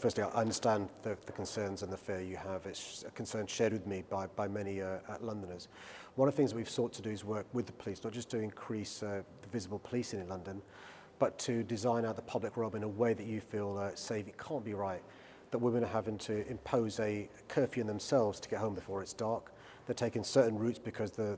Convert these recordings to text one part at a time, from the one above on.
firstly, I understand the concerns and the fear you have. It's a concern shared with me by many Londoners. One of the things that we've sought to do is work with the police, not just to increase the visible policing in London, but to design out the public realm in a way that you feel safe. It can't be right that women are having to impose a curfew on themselves to get home before it's dark. They're taking certain routes because the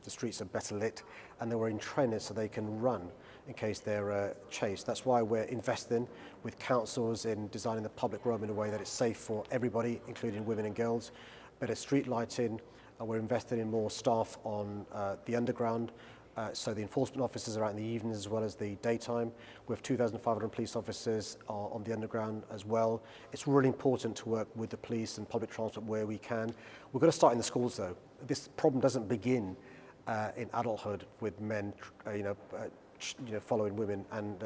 streets are better lit, and they're wearing trainers so they can run in case they're chased. That's why we're investing with councils in designing the public realm in a way that it's safe for everybody, including women and girls. Better street lighting. We're investing in more staff on the underground. So the enforcement officers are out in the evenings as well as the daytime. We have 2,500 police officers on the underground as well. It's really important to work with the police and public transport where we can. We've got to start in the schools though. This problem doesn't begin in adulthood with men, following women and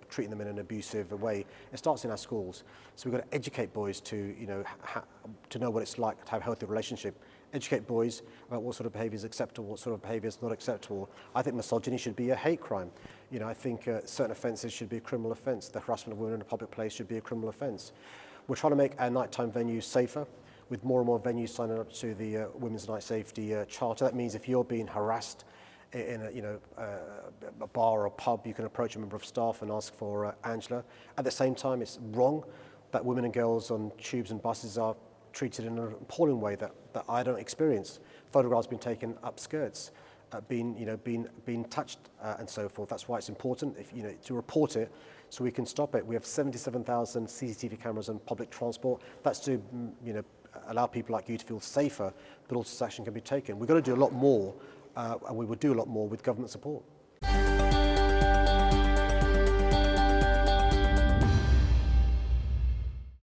treating them in an abusive way. It starts in our schools. So we've got to educate boys to to know what it's like to have a healthy relationship. Educate boys about what sort of behaviour is acceptable, what sort of behaviour is not acceptable. I think misogyny should be a hate crime. I think certain offences should be a criminal offence. The harassment of women in a public place should be a criminal offence. We're trying to make our nighttime venues safer, with more and more venues signing up to the Women's Night Safety Charter. That means if you're being harassed in a bar or a pub, you can approach a member of staff and ask for Angela. At the same time, it's wrong that women and girls on tubes and buses are treated in an appalling way that I don't experience. Photographs being taken up skirts, being touched and so forth. That's why it's important to report it so we can stop it. We have 77,000 CCTV cameras on public transport. That's to allow people like you to feel safer, but also action can be taken. We've got to do a lot more, and we will do a lot more with government support.